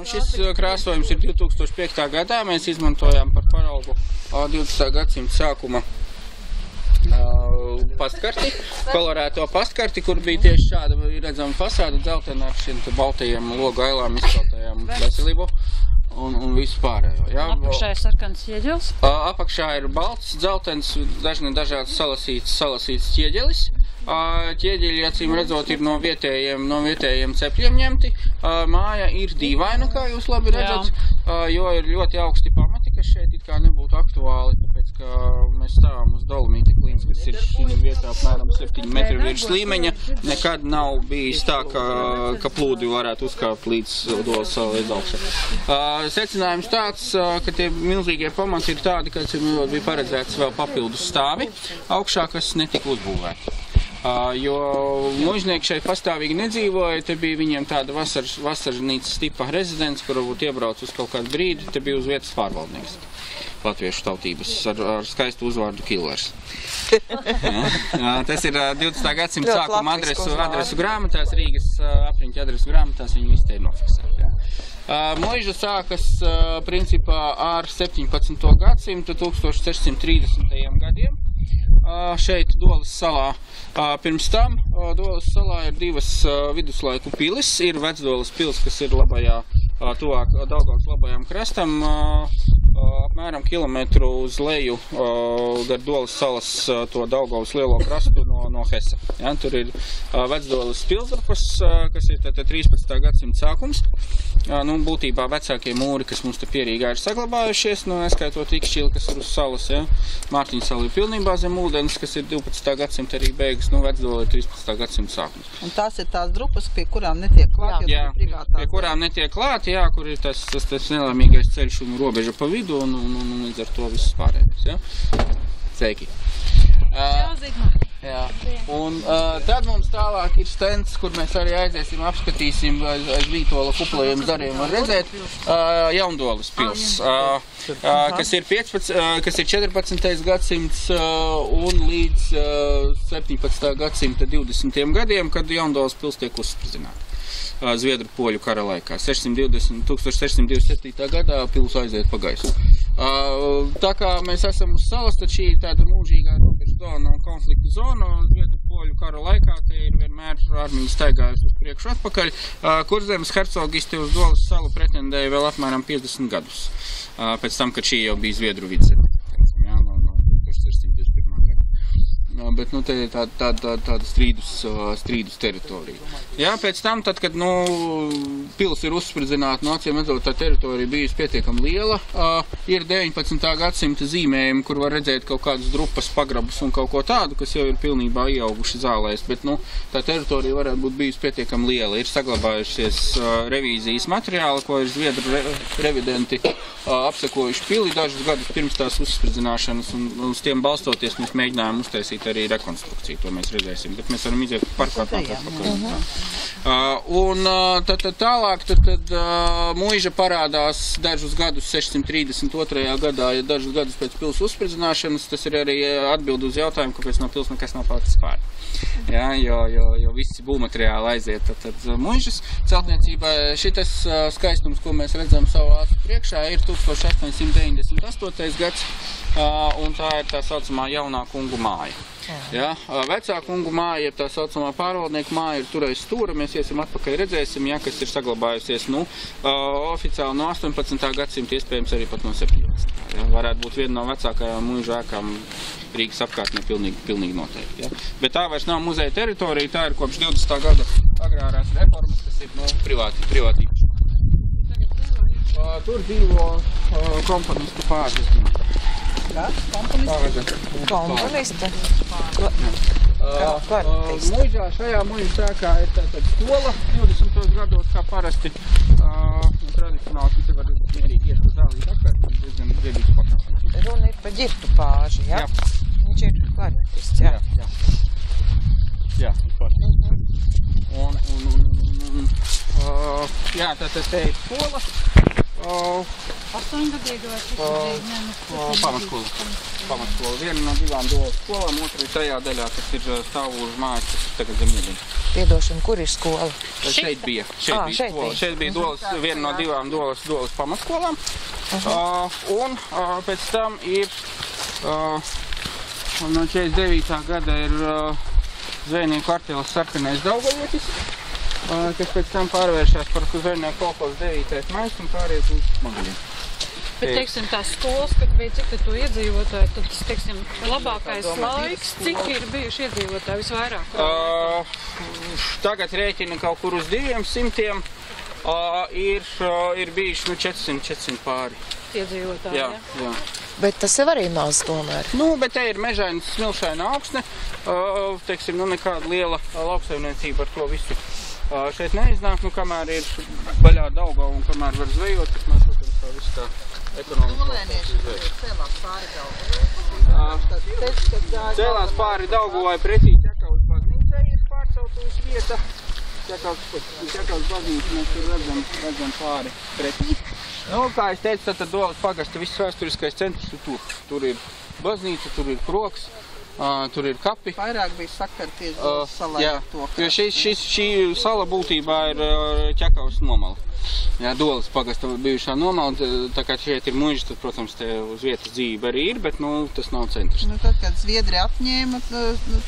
Šis krāsojums ir 2005. gadā. Mēs izmantojām par paraugu 20. gadsimta sākuma pastkarti, kolorēto pastkarti, kur bija tieši šāda redzama fasāda, dzeltena ar šiem baltajiem logu ailām izceltajām veselību un visu pārējo. Ja? Apakšā ir sarkans ķieģelis? Apakšā ir balts, dzeltens, dažāds salasīts ķieģelis. Ķieģeļi, acīm redzot, ir no vietējiem cepļiem ņemti. Māja ir dīvaina, kā jūs labi redzat, jo ir ļoti augsti pamati, kas šeit it kā nebūtu aktuāli, tāpēc, ka mēs stāvam uz dolomīta klīns, kas ir šī vietā apmēram 7 metri virs līmeņa. Nekad nav bijis tā, ka plūdi varētu uzkāpt līdz Odolas salai līdz augšā. Secinājums tāds, ka tie milzīgie pamati ir tādi, ka bija paredzēts vēl papildus stāvi augšā, kas netika uzbūvēti. Jo mužnieki šeit pastāvīgi nedzīvoja, te bija viņiem tāda vasarnīcas tipa rezidents, kur varbūt iebrauc uz kaut kādu brīdi, te bija uz vietas pārvaldnieks latviešu tautības ar skaistu uzvārdu Killers. Tas ir 20. gadsimta sākuma adresu grāmatās, Rīgas apriņķa adresu grāmatās, viņi visi te ir nofiksēti. Muiža sākas principā ar 17. gadsimtu, 1630. gadiem. Šeit Dolas salā. Pirms tam Dolas salā ir divas viduslaiku pilis. Ir Vecdolas pils, kas ir labajā, tuvāk Daugavas labajām krastam, apmēram kilometru uz leju gar Dolas salas to Daugavas lielo krastu no Hesa. Ja, tur ir Vecdolas pilsdrupas, kas ir 13. gadsimta sākums. Būtībā vecākie mūri, kas mums te Pierīgā ir saglabājušies, neskaitot Ikšķili, kas ir uz salas. Ja. Mārtiņa sala ir pilnībā zem ūdens, kas ir 12. gadsimta arī beigas, Vecdola ir 13. gadsimta sākums. Un tās ir tās drupas, pie kurām netiek klāt? Jā, pie kurām netiek klāt, jā, kur ir tas nelēmīgais ceļš un robeža pa vidu un līdz ar to viss pārējais. Ja. Sveiki! Jā. Un tad mums tālāk ir stends, kur mēs arī aiziesim, apskatīsim aiz Vītola kuplajiem zariem. Var redzēt Jaundolas pils, kas ir 14. gadsimts un līdz 17. gadsimta 20. gadiem, kad Jaundolas pils tiek uzspridzināta. Zviedru poļu kara laikā. 1627. gadā pils aiziet pa gaisu. Tā kā mēs esam uz salas, tad šī ir tāda mūžīgā robežu zona un konfliktu zona. Zviedru poļu kara laikā te ir vienmēr armija staigājusi uz priekšu atpakaļ. Kurzemes hercogisti uz Dolas salu pretendēja vēl apmēram 50 gadus. Pēc tam, kad šī jau bija Zviedru vidzeme. Bet te ir tāda strīdus teritorija. Jā, pēc tam, tad, kad pils ir uzspridzināta, acīm redzot, tā teritorija bijusi pietiekami liela. Ir 19. gadsimta zīmējumi, kur var redzēt kaut kādas drupas, pagrabus un kaut ko tādu, kas jau ir pilnībā ieauguši zālēs, bet tā teritorija varētu būt bijusi pietiekami liela. Ir saglabājušies revīzijas materiāli, ko ir zviedru revidenti apsekojuši pili dažus gadus pirms tās uzspridzināšanas, un uz tiem balstoties mēs mēģinājām uztaisīt arī rekonstrukciju, to mēs redzēsim, bet mēs varam iziet parkā atpakaļ. Un tad tālāk muiža parādās dažus gadus 632. gadā, ja dažus gadus pēc pils uzspridzināšanas, tas ir arī atbild uz jautājumu, kāpēc no pils nekas nav palicis pāri. Ja, jo visi būvmateriāli aiziet tad muižas celtniecībā. Šitas skaistums, ko mēs redzam savu acu priekšā, ir 1898. gads, un tā ir tā saucamā jaunā kungu māja. Ja, vecā kungu māja ir tā saucamā pārvaldnieku māja, ir turējusi stūra, mēs iesim atpakaļ redzēsim, ja, kas ir saglabājusies oficiāli no 18. gadsimta, iespējams arī pat no 17. Ja, varētu būt viena no vecākajām muižu ēkām Rīgas apkārtnē pilnīgi noteikti. Ja. Bet tā vairs nav muzeja teritorija, tā ir kopš 20. gada agrārās reformas, kas ir privāti īpašums. Tur dzīvo komponistu pāris. Kas? Komponisti? Muižā, šajā muižas ēkā ir tātad skola 20. gados, kā parasti. Tradicionāli te var mierīgi iet uz zālīt apkārt, un diezgan dziedīgs pakāpums. Runa ir par ģirtu pāži, ja? Jā. Viņš ir klarnetists, jā? Jā, jā, tātad te ir skola. 8-gadīga vai 6-gadīga? Pamatskola. Viena no divām Dolas skolām, otra ir tajā daļā, kas ir stāvūžu mājas, kas ir tagad zem ūdens. Piedošana, kur ir skola? Šeit bija šeit skola. bija. Šeit bija Dolas, viena no divām Dolas pamatskolām. Un pēc tam ir, no 49. gada ir zvejnieku kvartēlis Sarkanais Daugavietis, kas pēc tam pārvēršās par zvejnieku kolhozs 9. maijs un pāriet uz Smaguļiem. Bet, teiksim, tās skolas, kad bija cik to iedzīvotāji, tad tas, teiksim, labākais laiks, cik ir bijuši iedzīvotāji visvairāk? Tagad rēķina kaut kur uz 200, ir bijuši 400 pāri. Iedzīvotāji, jā. Bet tas jau arī maz tomēr. Bet te ir mežaina smilšaina augsne, teiksim, nekāda liela lauksaimniecība ar to visu šeit neiznāk, kamēr ir baļā Daugava un kamēr var zvejot, tas mēs, protams, tā visu tā ekonomiski cēlās pāri Daugavai. Cēlās pāri Daugavai pretī Ķekavas baznīcai ir pārceltujas vieta. Ķekavas baznīca mēs tur redzam pāri pretī. Kā es teicu, tad Dolas pagasta viss vēsturiskais centrs ir tur. Tur ir baznīca, tur ir krogs, tur ir kapi. Vairāk bija sakarties Dolas salai ar to. Jo šī sala būtībā ir Ķekavas nomala. Jā, Dolas pagasta bijušā nomala, tā kā šeit ir muižas, tad, protams, te uz vietas dzīve arī ir, bet, tas nav centrs. Tad, kad Zviedri atņēma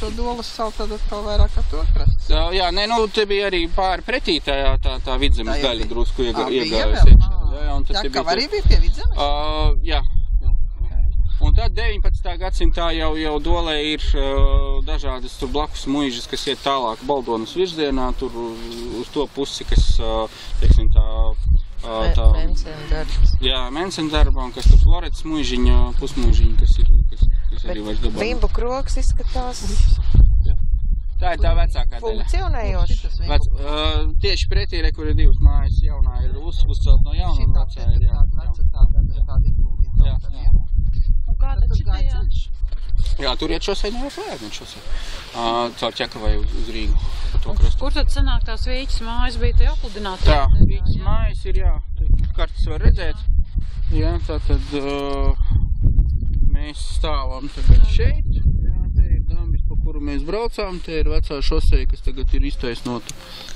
to Dolas salu, tad atkal vairāk ar to krasts. Jā, te bija arī pāri pretī tā Vidzemes daļa drusku iegājusi. Ķekava arī bija pie Vidzemes? Jā. Un tad 19. gadsimtā jau Dolē ir dažādas tur blakus muižas, kas iet tālāk Baldonas virzienā, tur uz to pusi, kas, teiksim, Mencendarbs. Jā, Mencendarbā, un kas tur Florets muižiņa, pusmuižiņa, kas arī vairs dabā. Bimbu krogs izskatās Tā ir tā vecākā daļa. Funkcionējoša. Tieši pretī, kur ir divas mājas, jaunā ir uzcelt no jauna, un vecā ir Un kā tad šitajā? Jā, tur iet šosei nejoprojām šosei. Caur Ķekavai uz Rīgu. Kur tad sanāk tās Vīķis mājas bija te apludināti? Tā, Vīķis mājas ir, jā, kartas var redzēt. Jā, tātad mēs stāvam tagad šeit. Jā, te ir dambis, pa kuru mēs braucām. Te ir vecā šosei, kas tagad ir iztaisnota.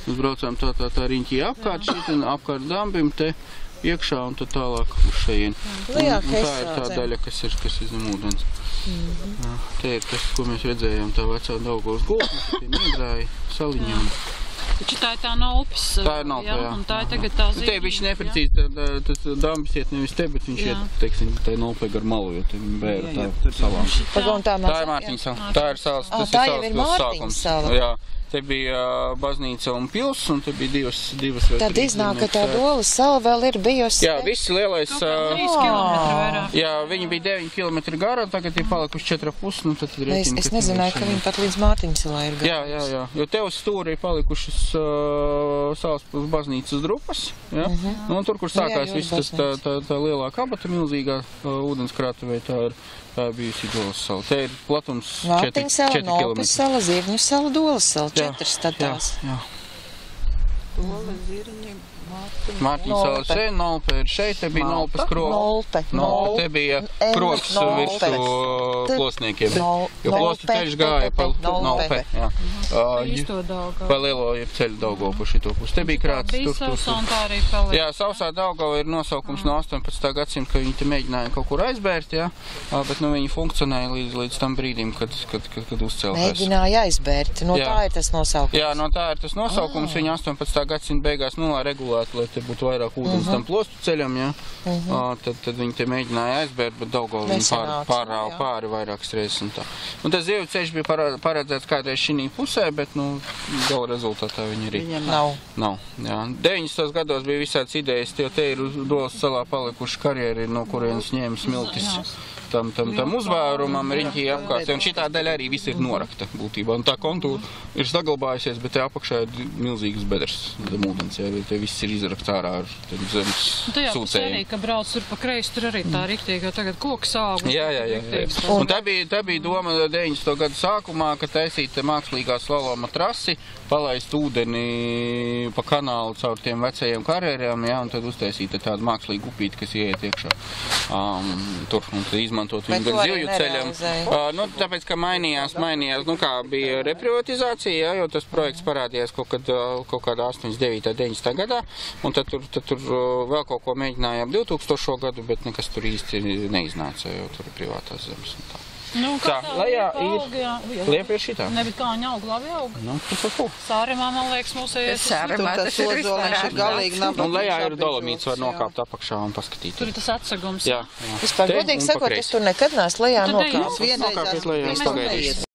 Mēs braucām tā riņķī apkārt, apkārt dambim te iekšā un tad tālāk uz šajien. Un tā ir tā daļa, kas ir zem ūdens. Te ir tas, ko mēs redzējām, tā vecā Daugavas gultne, tie niedrāji, saliņām. Taču tā ir tā Nolpes. Tā ir Nolpe, jā. Un tā ir tagad tā zīme. Te viņš neprecīzi, tas dambis iet nevis te, bet viņš iet, teiksim, tā ir Nolpe gar malu, jo te bēra tā salām. Tā ir Mārtiņa sala. Tā ir salas, tas ir salas pilsākums. Jā. Te bija baznīca un pils, un te bija divas Tad iznāk, ka tā Dolas sala vēl ir bijusi. Jā, viss lielais. 3 kilometri vairāk. Jā, viņi bija 9 kilometri gara, tagad ir palikuši 4,5, tad rēķina. Es nezināju, ka viņi pat līdz Mārtiņa salā ir gara. Jā, jo te uz stūri ir palikušas salas baznīcas drupas, jā. Un tur, kur sākās viss tā lielā kabata, milzīgā ūdenskrātuvē, tā bijusi Dolas sala. Te ir platums 4 Mārtiņa sala, kilometri. Nolpes sala, Zirņu sala, Dolas sala, 4 statās. Jā. Dola, Zirņi, Mārtiņa sala šeit, Nolpe ir šeit, te bija Nolpes krogs. Nolpe, te bija krogs virsū plosniekiem. Jo plostu ceļš gāja pa Nolpe. Īsto Daugavu. Pa lielo ceļu Daugavu pa šito pusi. Te bija krāts tur. Sausā un tā arī paliek. Jā, Sausā Daugava ir nosaukums no 18. gadsimta, ka viņi te mēģināja kaut kur aizbērt, jā. Bet viņi funkcionēja līdz tam brīdim, kad uzcelkās. Mēģināja aizbērt. No tā ir tas nosaukums. Jā, no tā ir tas nosaukums. Viņi 18. gadsimta beigās regulētu, lai te būtu vairāk ūdens tam plostu ceļam, jā. Tad viņi te mēģināja aizbērt, bet Daugava viņi pārāva pāri vairākas reizes un tā. Un tas zivju ceļš bija paredzēts kādreiz šī pusē, bet, gala rezultātā viņi arī nav. Jā. 90. gados bija visāds idejas, jo te ir uz Dolas salā palikuši karjeri, no kurienes ņēma smiltis tam uzvērumam, riņķī apkārt. Un šitā daļa arī viss ir norakta būtībā. Un tā kontūra ir saglabājusies, bet te apakšā ir milzīgas bedres zem ūdens, jā, te viss ir izrakts. izbraukt ārā ar zemes Tu jau sūcējumu. arī, ka brauc tur pa kreisi, tur arī tā riktīgi, jo tagad koku sāgu. Jā. Un tā bija doma 90. gadu sākumā, ka taisīt mākslīgā slaloma trasi, palaist ūdeni pa kanālu caur tiem vecajiem karjeriem, jā, un tad uztaisīt tādu mākslīgu upīti, kas ieiet iekšā. Tur un tad izmantot viņu gan zivju ceļam. Nu, tāpēc, ka mainījās, nu kā bija reprivatizācija, jā, jo tas projekts parādījās kaut kādā 89. 90. gadā, un tad tur vēl kaut ko mēģinājām 2000. gadu, bet nekas tur īsti neiznāca, jo tur ir privātās zemes un tā. Nu, kā tā lejā liepa ir šitā. Ne, bet kā viņa aug, labi aug. Nu, tas ko? Sāremā, man liekas, mūsējies. Sāremā Tur tas odzoliņš ir galīgi nabaga. Un lejā ir dolomīts, var nokāpt apakšā un paskatīt. Tur ir tas atsegums. Jā. Vispār, godīgi sakot, es tur nekad neesmu lejā nokāpis. Nokāpiet lejā, es pagaidīšu.